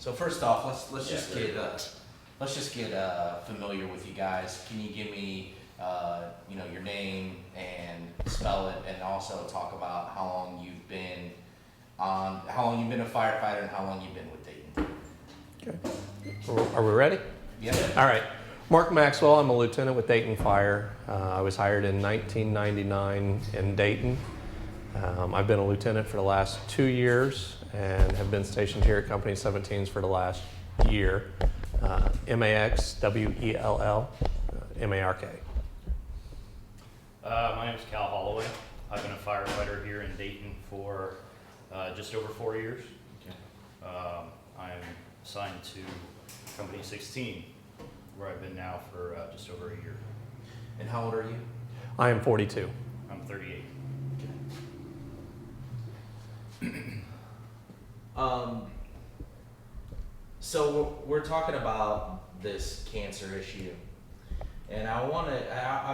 So first off, let's just get familiar with you guys. Can you give me your name and spell it, and also talk about how long you've been a firefighter and how long you've been with Dayton? Okay. Are we ready? Yeah. All right. Mark Maxwell. I'm a lieutenant with Dayton Fire. I was hired in 1999 in Dayton. I've been a lieutenant for the last 2 years and have been stationed here at Company 17s for the last year. Maxwell, Mark. My name is Cal Holloway. I've been a firefighter here in Dayton for just over 4 years. Okay. I'm assigned to Company 16, where I've been now for just over a year. And how old are you? I am 42. I'm 38. So we're talking about this cancer issue, and I'm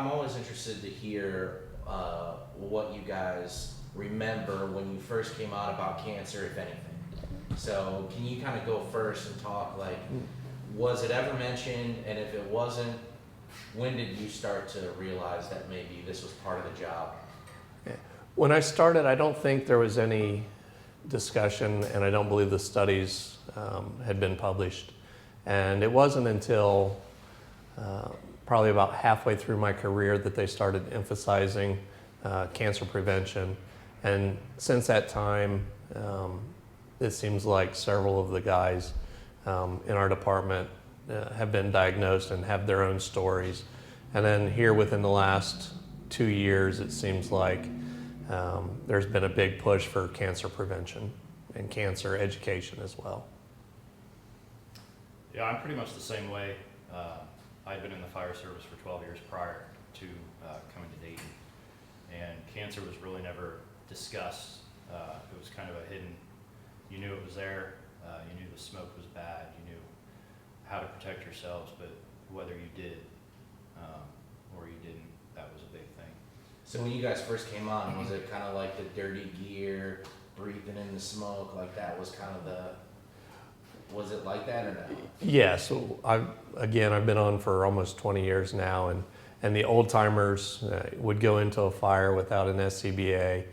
always interested to hear what you guys remember when you first came out about cancer, if anything. So can you kind of go first and talk, like, was it ever mentioned, and if it wasn't, when did you start to realize that maybe this was part of the job? When I started, I don't think there was any discussion, and I don't believe the studies had been published. And it wasn't until probably about halfway through my career that they started emphasizing cancer prevention. And since that time, it seems like several of the guys in our department have been diagnosed and have their own stories. And then here within the last 2 years, it seems like there's been a big push for cancer prevention and cancer education as well. Yeah, I'm pretty much the same way. I'd been in the fire service for 12 years prior to coming to Dayton, and cancer was really never discussed. It was kind of a hidden. You knew it was there. You knew the smoke was bad. You knew how to protect yourselves, but whether you did or you didn't, that was a big thing. So when you guys first came on, was it kind of like the dirty gear, breathing in the smoke, like that was kind of was it like that or no? Yeah, so I've been on for almost 20 years now, and the old timers would go into a fire without an SCBA.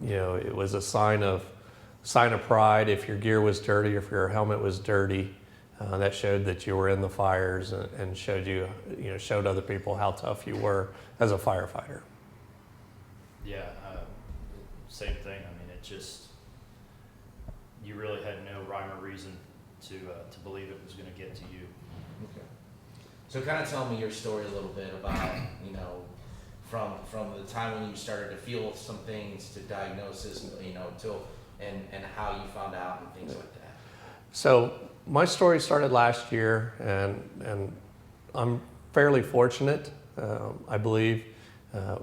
It was a sign of pride if your gear was dirty, if your helmet was dirty. That showed that you were in the fires and showed other people how tough you were as a firefighter. Yeah, same thing. I mean, you really had no rhyme or reason to believe it was going to get to you. Okay. So kind of tell me your story a little bit about, from the time when you started to feel some things to diagnosis, and how you found out and things like that. So my story started last year, and I'm fairly fortunate, I believe,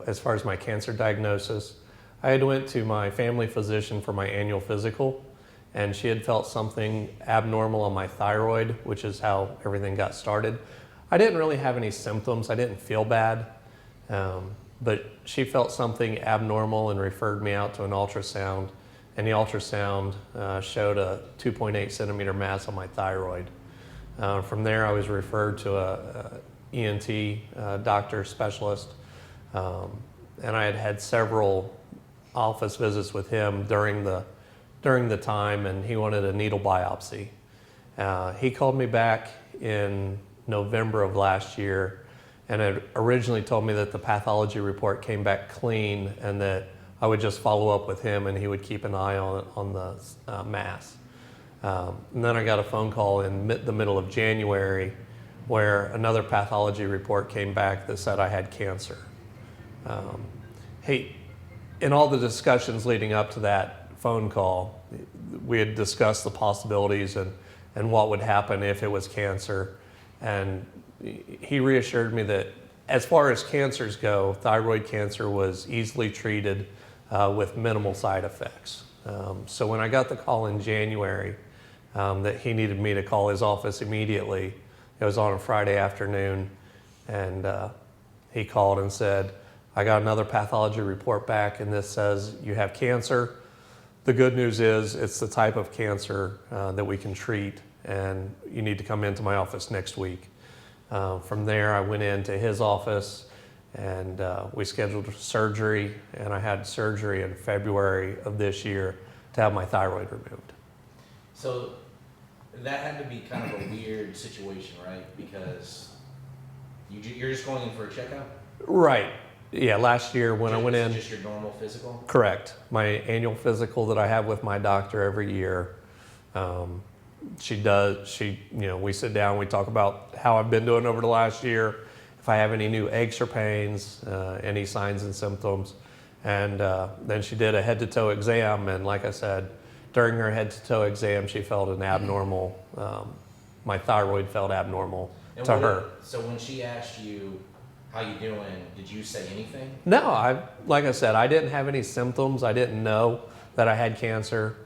as far as my cancer diagnosis. I had went to my family physician for my annual physical, and she had felt something abnormal on my thyroid, which is how everything got started. I didn't really have any symptoms. I didn't feel bad, but she felt something abnormal and referred me out to an ultrasound, and the ultrasound showed a 2.8 centimeter mass on my thyroid. From there, I was referred to a ENT doctor specialist, and I had had several office visits with him during the time, and he wanted a needle biopsy. He called me back in November of last year and had originally told me that the pathology report came back clean and that I would just follow up with him and he would keep an eye on the mass. And then I got a phone call in the middle of January where another pathology report came back that said I had cancer. In all the discussions leading up to that phone call, we had discussed the possibilities and what would happen if it was cancer. And he reassured me that as far as cancers go, thyroid cancer was easily treated with minimal side effects. So when I got the call in January that he needed me to call his office immediately, it was on a Friday afternoon, and he called and said, I got another pathology report back and this says you have cancer. the good news is it's the type of cancer that we can treat, and you need to come into my office next week. From there, I went into his office, and we scheduled surgery, and I had surgery in February of this year to have my thyroid removed. So that had to be kind of a weird situation, right? Because you're just going in for a checkup? Right. Yeah, last year when I went in. Just your normal physical? Correct. My annual physical that I have with my doctor every year. We sit down, we talk about how I've been doing over the last year, if I have any new aches or pains, any signs and symptoms. And then she did a head-to-toe exam, and like I said, during her head-to-toe exam, she felt an abnormal, my thyroid felt abnormal to her. So when she asked you, how you doing, did you say anything? No, like I said, I didn't have any symptoms. I didn't know that I had cancer.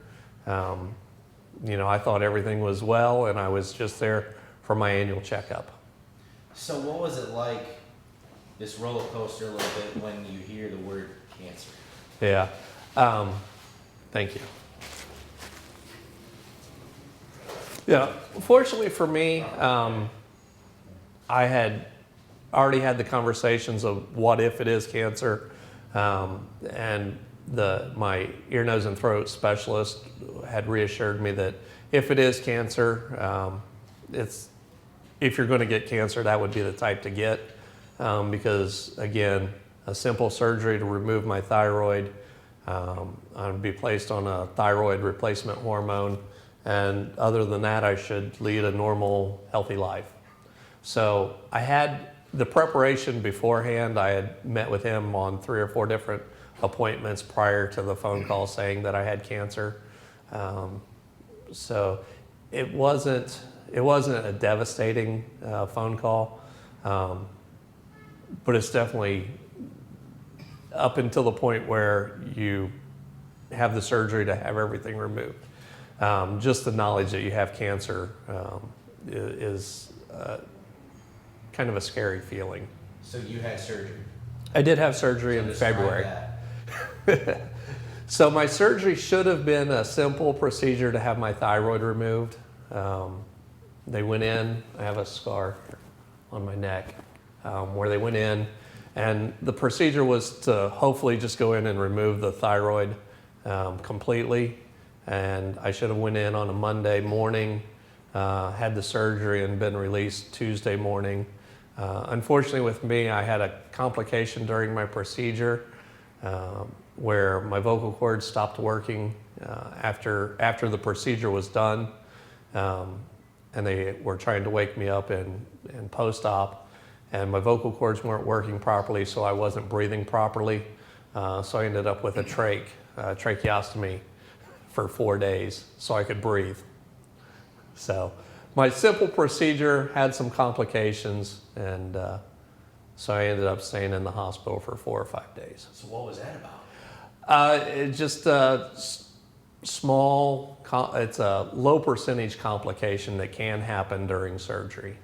I thought everything was well, and I was just there for my annual checkup. So what was it like, this roller coaster a little bit, when you hear the word cancer? Yeah. Thank you. Yeah. Fortunately for me, I had already had the conversations of what if it is cancer, and my ear, nose, and throat specialist had reassured me that if it is cancer, if you're going to get cancer, that would be the type to get, because again, a simple surgery to remove my thyroid, I'd be placed on a thyroid replacement hormone, and other than that, I should lead a normal, healthy life. So I had the preparation beforehand. I had met with him on 3 or 4 different appointments prior to the phone call saying that I had cancer. So it wasn't a devastating phone call, but it's definitely up until the point where you have the surgery to have everything removed. Just the knowledge that you have cancer is kind of a scary feeling. So you had surgery? I did have surgery in February. So my surgery should have been a simple procedure to have my thyroid removed. They went in, I have a scar on my neck where they went in, and the procedure was to hopefully just go in and remove the thyroid completely. And I should have went in on a Monday morning, had the surgery, and been released Tuesday morning. Unfortunately with me, I had a complication during my procedure where my vocal cords stopped working after the procedure was done, and they were trying to wake me up in post-op, and my vocal cords weren't working properly, so I wasn't breathing properly. So I ended up with a tracheostomy for 4 days so I could breathe. So my simple procedure had some complications, and so I ended up staying in the hospital for 4 or 5 days. So what was that about? It's just small, it's a low percentage complication that can happen during surgery.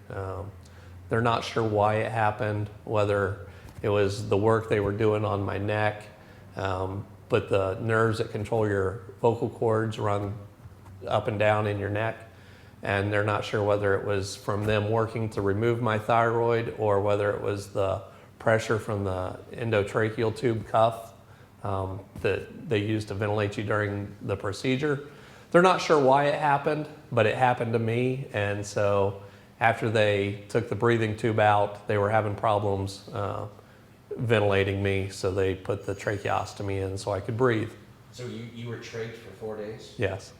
They're not sure why it happened, whether it was the work they were doing on my neck, but the nerves that control your vocal cords run up and down in your neck, and they're not sure whether it was from them working to remove my thyroid or whether it was the pressure from the endotracheal tube cuff that they used to ventilate you during the procedure. They're not sure why it happened, but it happened to me, and so after they took the breathing tube out, they were having problems ventilating me, so they put the tracheostomy in so I could breathe. So you were trached for 4 days? Yes.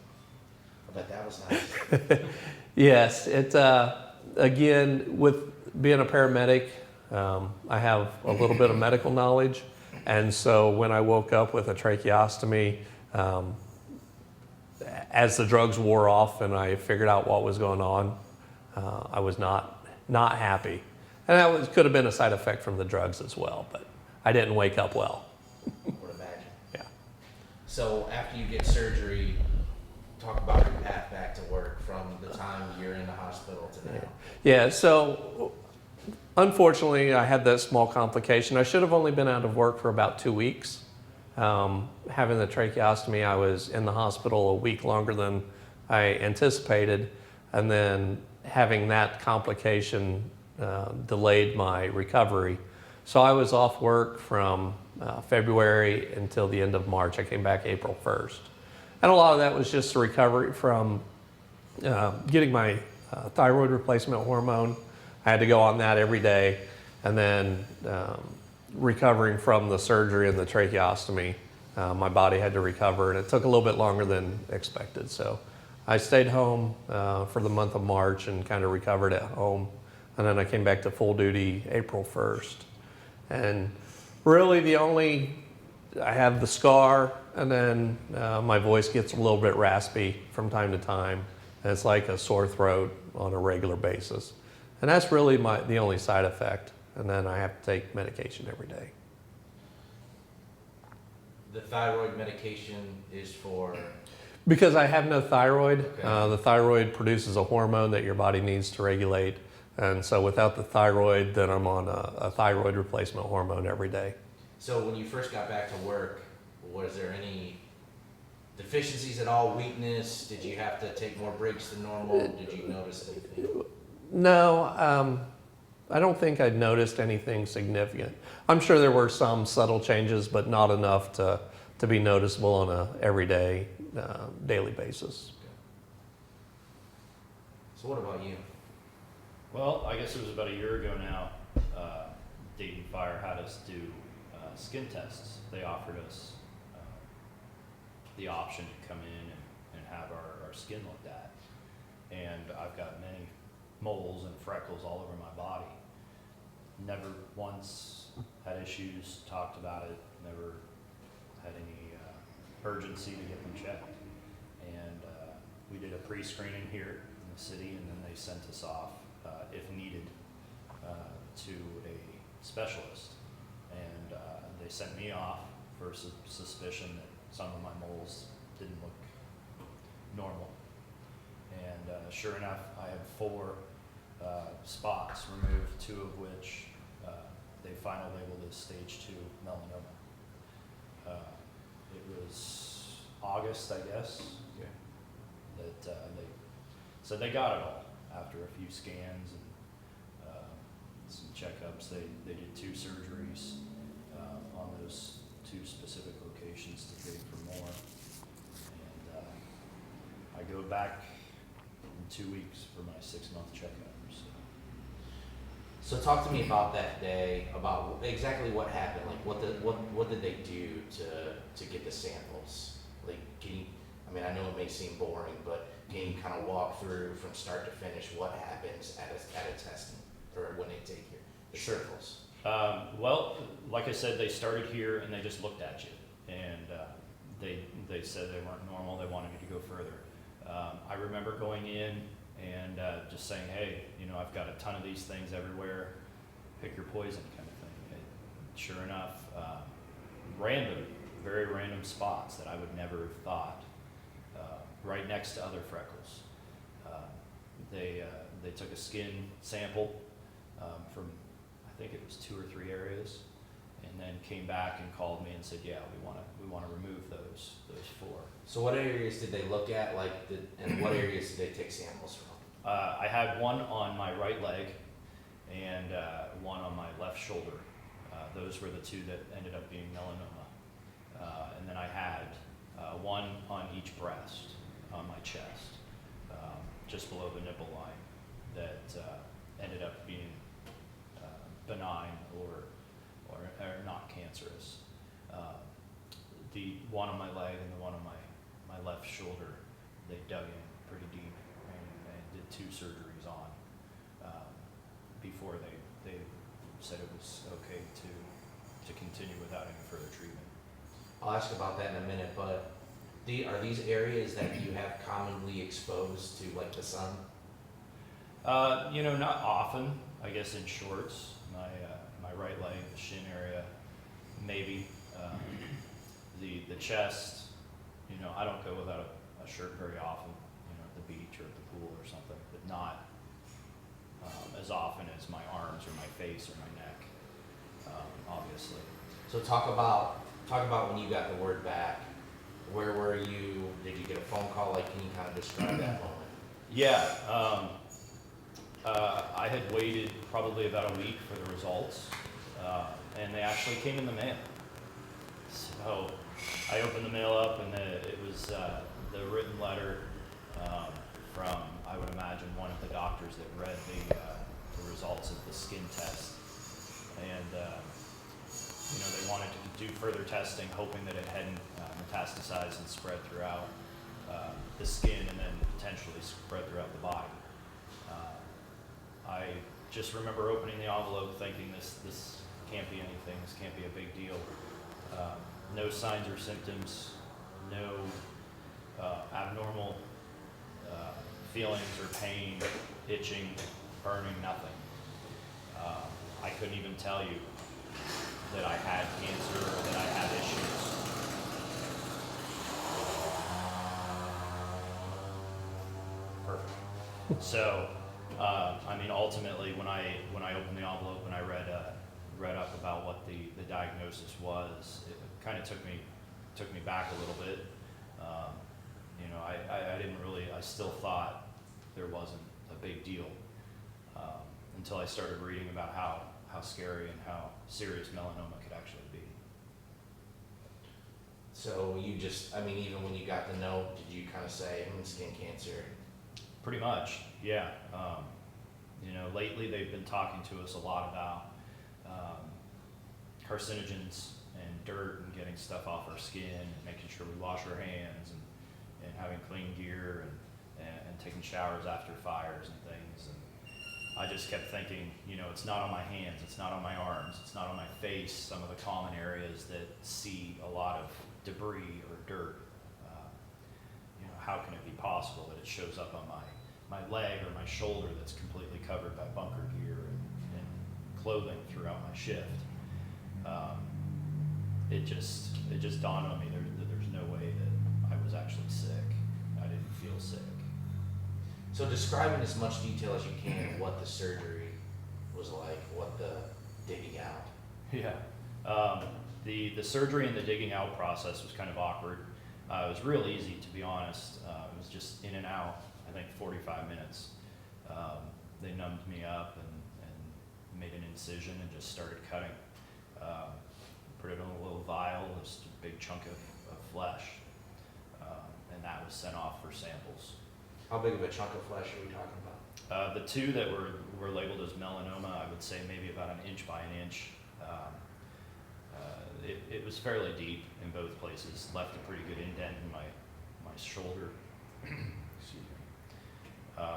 I bet that was nice. Yes, it again, with being a paramedic, I have a little bit of medical knowledge, and so when I woke up with a tracheostomy, as the drugs wore off and I figured out what was going on, I was not happy. And that could have been a side effect from the drugs as well, but I didn't wake up well. I would imagine. Yeah. So after you get surgery, talk about your path back to work from the time you're in the hospital to now. Yeah, so unfortunately I had that small complication. I should have only been out of work for about 2 weeks. Having the tracheostomy, I was in the hospital a week longer than I anticipated, and then having that complication delayed my recovery. So I was off work from February until the end of March. I came back April 1st. And a lot of that was just a recovery from getting my thyroid replacement hormone. I had to go on that every day, and then recovering from the surgery and the tracheostomy. My body had to recover, and it took a little bit longer than expected. So I stayed home for the month of March and kind of recovered at home. And then I came back to full duty April 1st. And really I have the scar, and then my voice gets a little bit raspy from time to time. And it's like a sore throat on a regular basis. And that's really the only side effect. And then I have to take medication every day. The thyroid medication is for? Because I have no thyroid, Okay. The thyroid produces a hormone that your body needs to regulate. And so without the thyroid, then I'm on a thyroid replacement hormone every day. So when you first got back to work, was there any deficiencies at all, weakness? Did you have to take more breaks than normal? Did you notice anything? No, I don't think I'd noticed anything significant. I'm sure there were some subtle changes, but not enough to be noticeable on a everyday, daily basis. So what about you? Well, I guess it was about a year ago now, Dayton Fire had us do skin tests. They offered us the option to come in and have our skin looked at. And I've got many moles and freckles all over my body. Never once had issues, talked about it, never had any urgency to get them checked. And we did a pre-screening here in the city, and then they sent us off, if needed, to a specialist. And they sent me off for suspicion that some of my moles didn't look normal. And sure enough, I had 4 spots removed, 2 of which they final labeled as stage 2 melanoma. It was August, I guess, Okay. that they said they got it all after a few scans and some checkups. They did 2 surgeries on those 2 specific locations to dig for more. And I go back in 2 weeks for my 6-month checkup. So talk to me about that day, about exactly what happened. Like what did they do to get the samples? Like, I know it may seem boring, but can you kind of walk through from start to finish what happens at a testing or when they take the samples? Well, like I said, they started here and they just looked at you, and they said they weren't normal. They wanted me to go further. I remember going in and just saying, hey, I've got a ton of these things everywhere. Pick your poison, kind of thing. And sure enough, very random spots that I would never have thought, right next to other freckles. They took a skin sample from, I think it was 2 or 3 areas, and then came back and called me and said, yeah, we want to remove those 4. So what areas did they look at, and what areas did they take samples from? I had one on my right leg and one on my left shoulder. Those were the 2 that ended up being melanoma. And then I had one on each breast, on my chest, just below the nipple line, that ended up being benign or not cancerous. The one on my leg and the one on my left shoulder, they dug in pretty deep and did 2 surgeries on before they said it was okay to continue without any further treatment. I'll ask about that in a minute, but are these areas that you have commonly exposed to, like the sun? Not often. I guess in shorts, my right leg, the shin area, maybe. The chest, I don't go without a shirt very often, at the beach or at the pool or something, but not as often as my arms or my face or my neck, obviously. So talk about talk about when you got the word back. Where were you? Did you get a phone call? Like, can you kind of describe that moment? Yeah, I had waited probably about a week for the results, and they actually came in the mail. So I opened the mail up, and it was the written letter from, I would imagine, one of the doctors that read the results of the skin test. And they wanted to do further testing, hoping that it hadn't metastasized and spread throughout the skin and then potentially spread throughout the body. I just remember opening the envelope thinking this can't be anything, this can't be a big deal. No signs or symptoms, no abnormal feelings or pain, itching, burning, nothing. I couldn't even tell you that I had cancer or that I had issues. Perfect. So, ultimately, when I opened the envelope and I read up about what the diagnosis was, it kind of took me back a little bit. I didn't really. I still thought there wasn't a big deal until I started reading about how scary and how serious melanoma could actually be. So you just, even when you got the note, did you kind of say, skin cancer? Pretty much, yeah. Lately they've been talking to us a lot about carcinogens and dirt and getting stuff off our skin and making sure we wash our hands and having clean gear and taking showers after fires and things. And I just kept thinking, it's not on my hands, it's not on my arms, it's not on my face, some of the common areas that see a lot of debris or dirt. How can it be possible that it shows up on my leg or my shoulder that's completely covered by bunker gear and clothing throughout my shift? It just dawned on me that there's no way that I was actually sick. I didn't feel sick. So describe in as much detail as you can what the surgery was like, what the digging out. Yeah. The surgery and the digging out process was kind of awkward. It was real easy, to be honest. It was just in and out, I think 45 minutes. They numbed me up and made an incision and just started cutting. Put it in a little vial, just a big chunk of flesh, and that was sent off for samples. How big of a chunk of flesh are we talking about? The two that were labeled as melanoma, I would say maybe about an inch by an inch. It was fairly deep in both places, left a pretty good indent in my shoulder. Excuse me.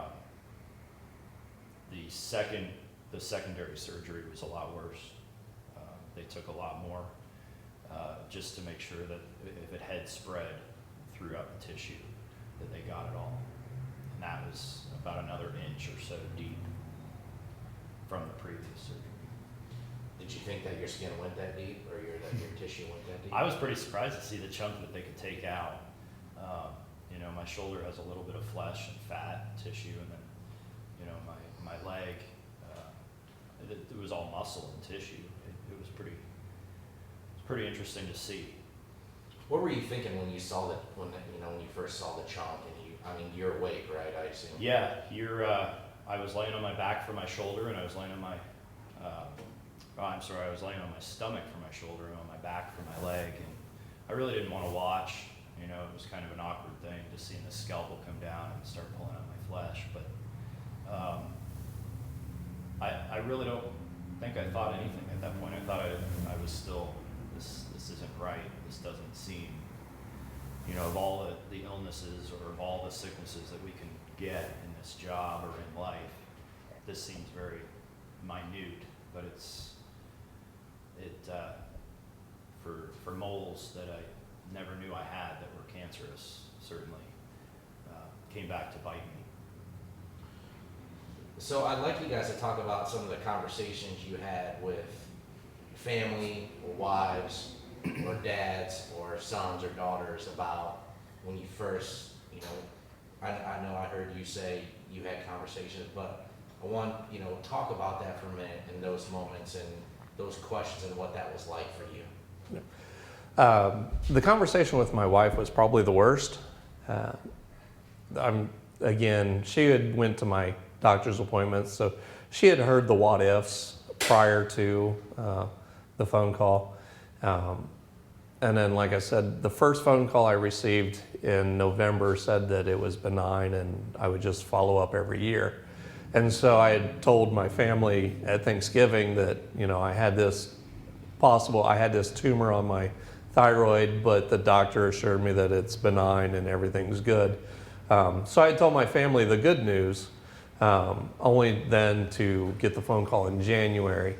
The secondary surgery was a lot worse. They took a lot more just to make sure that if it had spread throughout the tissue, that they got it all. And that was about another inch or so deep from the previous surgery. Did you think that your skin went that deep, or your tissue went that deep? I was pretty surprised to see the chunk that they could take out. My shoulder has a little bit of flesh and fat tissue, and then, my leg, it was all muscle and tissue. It was pretty interesting to see. What were you thinking when you saw when you first saw the chunk, and you're awake, right? I assume. Yeah, I was laying on my back for my shoulder, and I was laying on my. I was laying on my stomach for my shoulder and on my back for my leg, and I really didn't want to watch. It was kind of an awkward thing, just seeing the scalpel come down and start pulling out my flesh. But I really don't think I thought anything at that point. I thought I was still, this isn't right. This doesn't seem, of all the illnesses or of all the sicknesses that we can get in this job or in life, this seems very minute. But for moles that I never knew I had that were cancerous, certainly came back to bite me. So I'd like you guys to talk about some of the conversations you had with family or wives or dads or sons or daughters about when you first, I know I heard you say you had conversations, but I want, talk about that for a minute and those moments and those questions and what that was like for you. The conversation with my wife was probably the worst. Uh, she had went to my doctor's appointments, so she had heard the what ifs prior to the phone call. And then, like I said, the first phone call I received in November said that it was benign and I would just follow up every year. And so I had told my family at Thanksgiving that, I had this tumor on my thyroid, but the doctor assured me that it's benign and everything's good. So I told my family the good news, only then to get the phone call in January.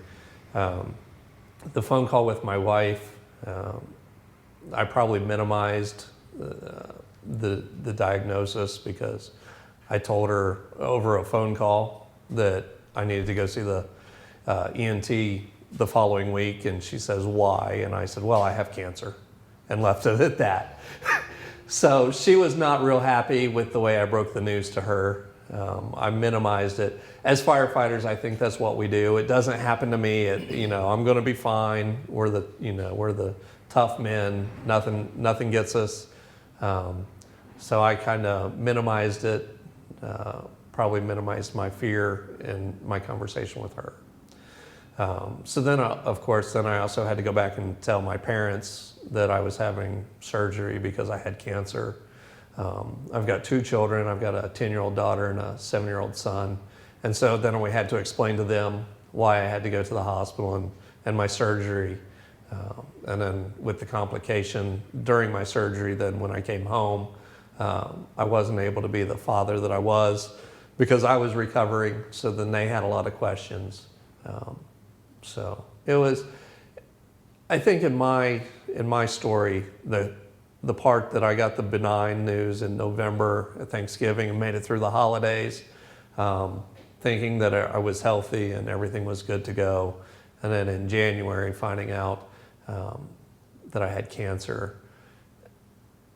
The phone call with my wife, I probably minimized the diagnosis because I told her over a phone call that I needed to go see the ENT the following week, and she says, "Why?" And I said, "Well, I have cancer," and left it at that. So she was not real happy with the way I broke the news to her. I minimized it. As firefighters, I think that's what we do. It doesn't happen to me. I'm going to be fine. We're the tough men. Nothing gets us. So I kind of minimized it. Probably minimized my fear in my conversation with her. So then, of course, I also had to go back and tell my parents that I was having surgery because I had cancer. I've got 2 children. I've got a 10-year-old daughter and a 7-year-old son. And so then we had to explain to them why I had to go to the hospital and my surgery. And then with the complication during my surgery, then when I came home, I wasn't able to be the father that I was because I was recovering. So then they had a lot of questions. So it was, I think in my story, the part that I got the benign news in November at Thanksgiving and made it through the holidays, thinking that I was healthy and everything was good to go. And then in January, finding out that I had cancer.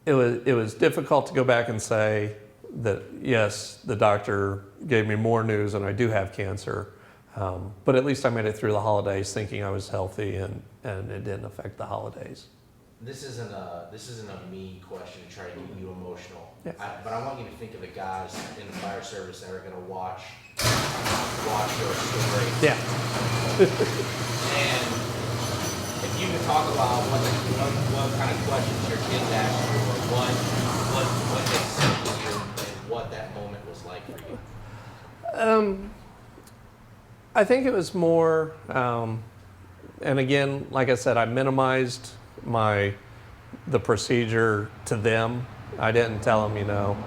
It was difficult to go back and say that, yes, the doctor gave me more news and I do have cancer. But at least I made it through the holidays thinking I was healthy and it didn't affect the holidays. This isn't a me question to try to get you emotional. Yeah. But I want you to think of the guys in the fire service that are going to watch your story. Yeah. And if you could talk about what kind of questions your kids asked you, or what they said to you, and what that moment was like for you. I think it was more, and again, like I said, I minimized the procedure to them. I didn't tell them,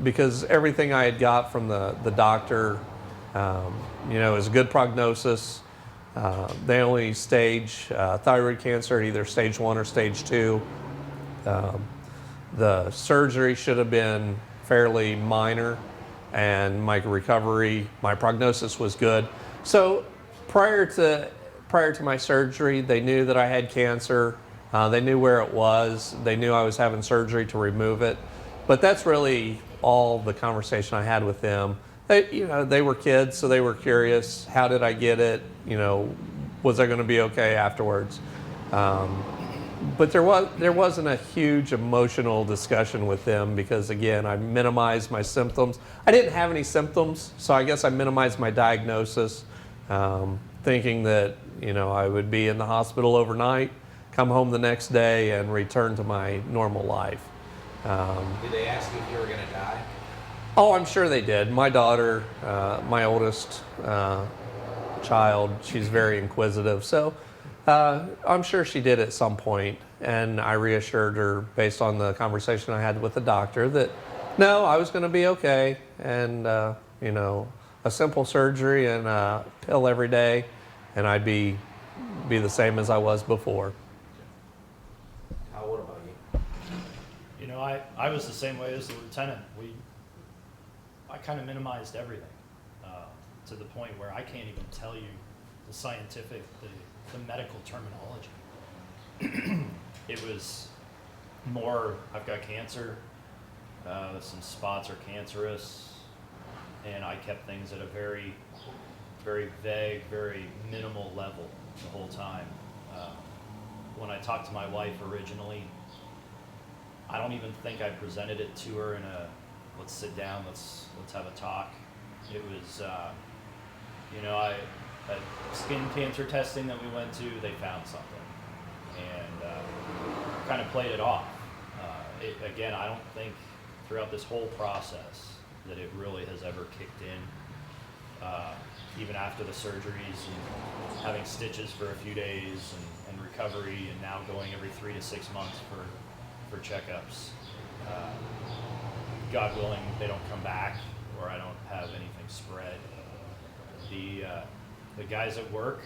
because everything I had got from the doctor, is good prognosis. They only stage thyroid cancer at either stage 1 or stage 2. The surgery should have been fairly minor, and my prognosis was good. So prior to my surgery, they knew that I had cancer. They knew where it was. They knew I was having surgery to remove it. But that's really all the conversation I had with them. They were kids, so they were curious. How did I get it? Was I going to be okay afterwards? But there wasn't a huge emotional discussion with them because, again, I minimized my symptoms. I didn't have any symptoms, so I guess I minimized my diagnosis, thinking that I would be in the hospital overnight, come home the next day, and return to my normal life. Did they ask you if you were going to die? Oh, I'm sure they did. My daughter, my oldest child, she's very inquisitive, so I'm sure she did at some point, and I reassured her based on the conversation I had with the doctor that no, I was going to be okay, and a simple surgery and a pill every day, and I'd be the same as I was before. What about you? I was the same way as the lieutenant. I kind of minimized everything to the point where I can't even tell you the scientific, the medical terminology. It was more, I've got cancer, some spots are cancerous, and I kept things at a very, very vague, very minimal level the whole time. when I talked to my wife originally, I don't even think I presented it to her in a, let's sit down, let's have a talk. It was, at skin cancer testing that we went to, they found something, and kind of played it off. Again, I don't think throughout this whole process that it really has ever kicked in. Even after the surgeries and having stitches for a few days and recovery, and now going every 3 to 6 months for checkups. God willing, they don't come back, or I don't have anything spread. The guys at work,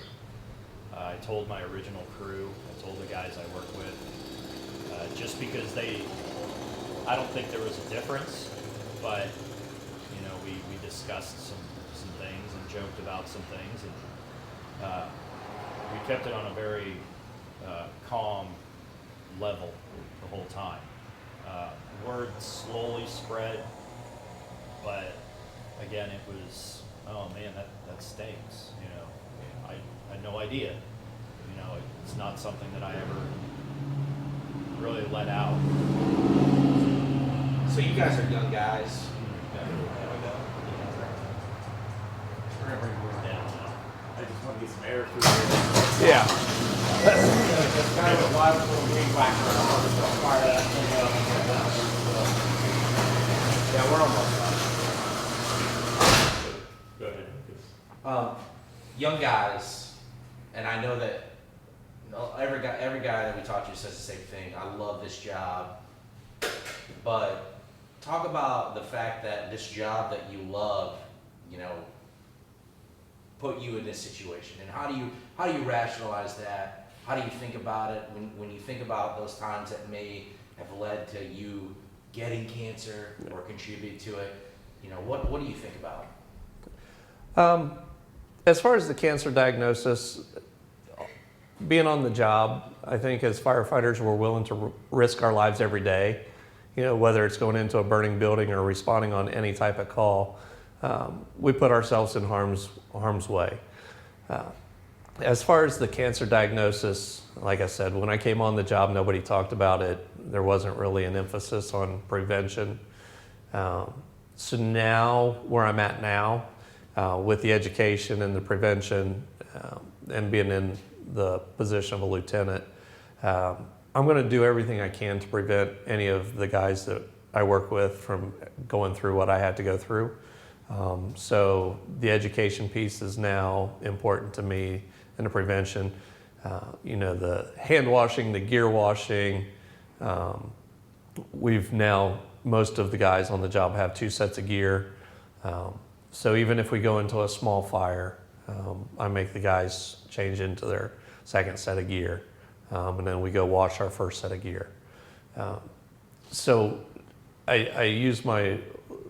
I told my original crew, I told the guys I work with, just because I don't think there was a difference, but we discussed some things and joked about some things, and we kept it on a very calm level the whole time. Word slowly spread, but again, it was, oh man, that stinks. I had no idea. It's not something that I ever really let out. So you guys are young guys. I just want to get some air through here. Yeah. That's kind of a wild little big background. I'll just fire that thing up. Yeah, we're almost done. Go ahead. Young guys, and I know that every guy that we talk to says the same thing. I love this job, but talk about the fact that this job that you love, put you in this situation, and how do you rationalize that? How do you think about it when you think about those times that may have led to you getting cancer or contribute to it? What do you think about it? As far as the cancer diagnosis, being on the job, I think as firefighters, we're willing to risk our lives every day, whether it's going into a burning building or responding on any type of call. We put ourselves in harm's way. As far as the cancer diagnosis, like I said, when I came on the job, nobody talked about it. There wasn't really an emphasis on prevention. So now, where I'm at now, with the education and the prevention, and being in the position of a lieutenant, I'm going to do everything I can to prevent any of the guys that I work with from going through what I had to go through. So the education piece is now important to me, and the prevention, the hand washing, the gear washing. We've now, most of the guys on the job have 2 sets of gear. So even if we go into a small fire, I make the guys change into their second set of gear, and then we go wash our first set of gear. So I use my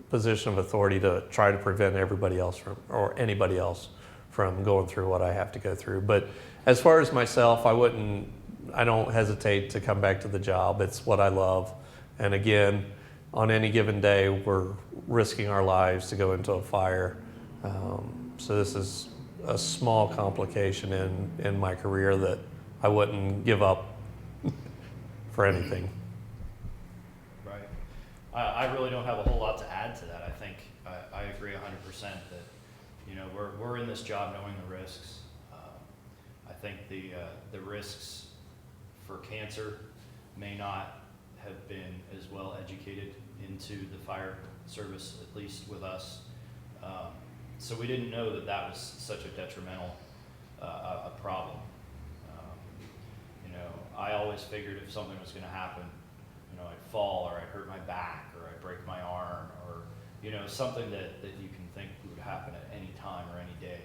position of authority to try to prevent everybody else or anybody else from going through what I have to go through. But as far as myself, I don't hesitate to come back to the job. It's what I love. And again, on any given day, we're risking our lives to go into a fire. So this is a small complication in my career that I wouldn't give up for anything. Right. I really don't have a whole lot to add to that. I think I agree 100% that we're in this job knowing the risks. I think the risks for cancer may not have been as well educated into the fire service, at least with us. So we didn't know that was such a detrimental a problem. I always figured if something was going to happen, I'd fall, or I'd hurt my back, or I'd break my arm, or something that you can think would happen at any time or any day.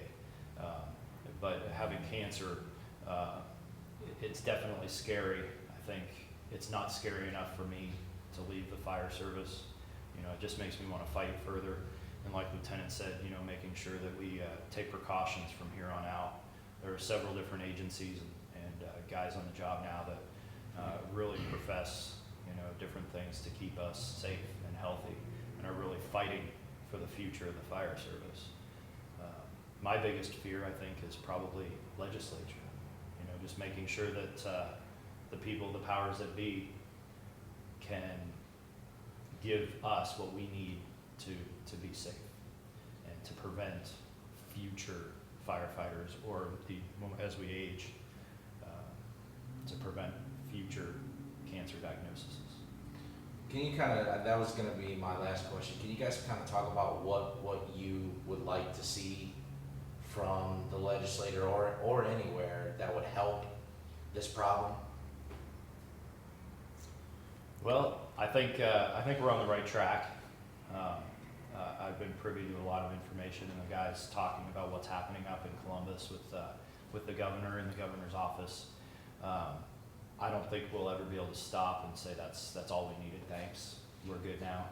But having cancer, it's definitely scary. I think it's not scary enough for me to leave the fire service. It just makes me want to fight further. And like Lieutenant said, making sure that we take precautions from here on out. There are several different agencies and guys on the job now that really profess, different things to keep us safe and healthy, and are really fighting for the future of the fire service. My biggest fear, I think, is probably legislature. Just making sure that the people, the powers that be, can give us what we need to be safe and to prevent future firefighters, or as we age, to prevent future cancer diagnoses. Can you kind of, that was going to be my last question, can you guys kind of talk about what you would like to see from the legislator or anywhere that would help this problem? Well, I think we're on the right track. I've been privy to a lot of information and the guys talking about what's happening up in Columbus with the governor and the governor's office. I don't think we'll ever be able to stop and say that's all we needed. Thanks, we're good now.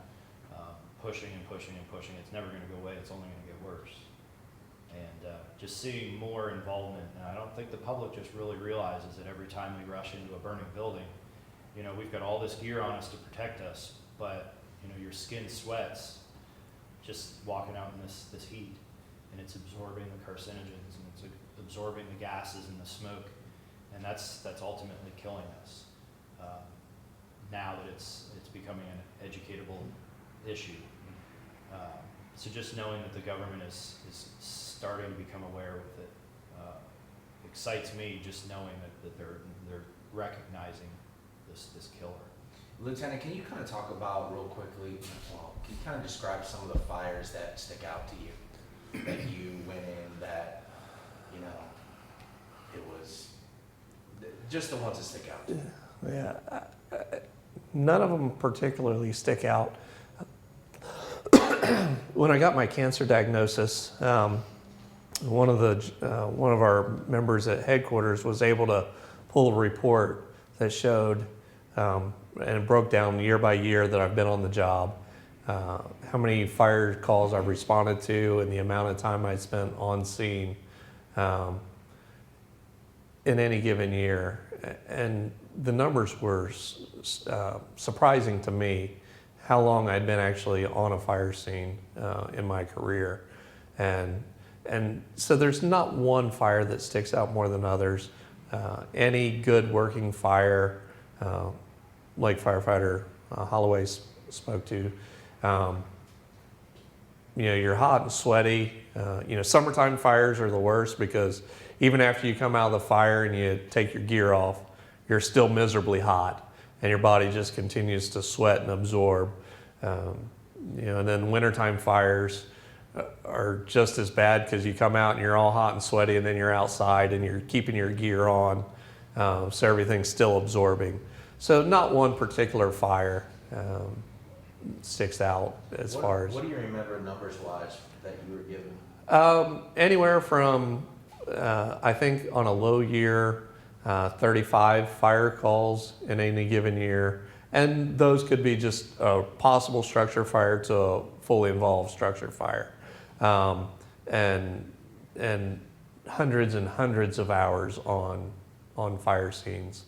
Pushing and pushing and pushing. It's never going to go away. It's only going to get worse. And just seeing more involvement. And I don't think the public just really realizes that every time we rush into a burning building, you know, we've got all this gear on us to protect us, but you know, your skin sweats just walking out in this heat, and it's absorbing the carcinogens, and it's absorbing the gases and the smoke, and that's ultimately killing us. Now that it's becoming an educatable issue. So just knowing that the government is starting to become aware with it excites me, just knowing that they're recognizing this killer. Lieutenant, can you kind of talk about real quickly, well, can you kind of describe some of the fires that stick out to you, that you went in, that, you know, it was just the ones that stick out to you? Yeah, none of them particularly stick out. When I got my cancer diagnosis, one of our members at headquarters was able to pull a report that showed, and it broke down year by year that I've been on the job, how many fire calls I've responded to, and the amount of time I spent on scene in any given year. And the numbers were surprising to me, how long I'd been actually on a fire scene in my career. And so there's not one fire that sticks out more than others. Any good working fire, like firefighter Holloway spoke to, you know, you're hot and sweaty. You know, summertime fires are the worst because even after you come out of the fire and you take your gear off, you're still miserably hot, and your body just continues to sweat and absorb. You know, and then wintertime fires are just as bad because you come out and you're all hot and sweaty, and then you're outside and you're keeping your gear on, so everything's still absorbing. So not one particular fire sticks out as far as. What do you remember numbers-wise that you were given? Anywhere from, I think on a low year, 35 fire calls in any given year. And those could be just a possible structure fire to a fully involved structure fire. And hundreds and hundreds of hours on fire scenes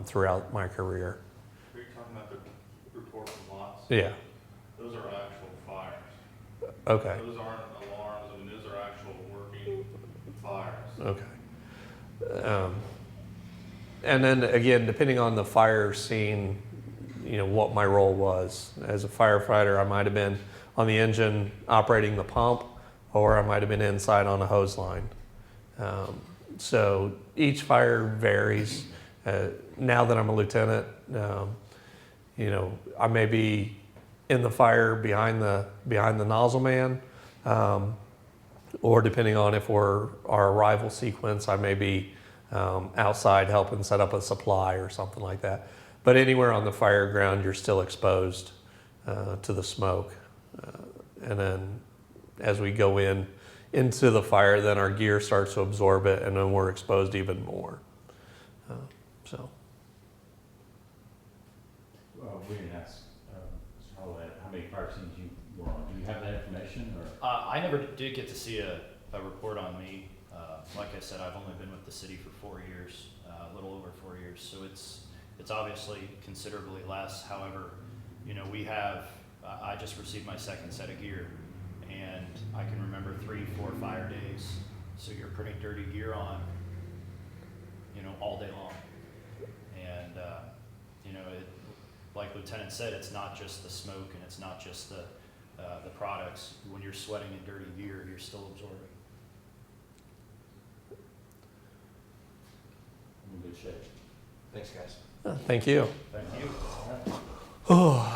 throughout my career. Are you talking about the report from Watts? Yeah. Those are actual fires. Okay. Those aren't alarms. I mean, those are actual working fires. Okay. And then again, depending on the fire scene, you know, what my role was. As a firefighter, I might have been on the engine operating the pump, or I might have been inside on a hose line. So each fire varies. Now that I'm a lieutenant, you know, I may be in the fire behind the nozzle man, or depending on if our arrival sequence, I may be outside helping set up a supply or something like that. But anywhere on the fire ground, you're still exposed to the smoke. And then as we go into the fire, then our gear starts to absorb it, and then we're exposed even more. So. We didn't ask Mr. Holloway how many fire scenes you were on. Do you have that information? Or? I never did get to see a report on me. Like I said, I've only been with the city for 4 years, a little over 4 years, so it's obviously considerably less. However, you know, I just received my second set of gear, and I can remember 3, 4 fire days, so you're putting dirty gear on, you know, all day long. And, you know, like Lieutenant said, it's not just the smoke and it's not just the products. When you're sweating in dirty gear, you're still absorbing. I'm in good shape. Thanks, guys. Thank you. Thank you. All right.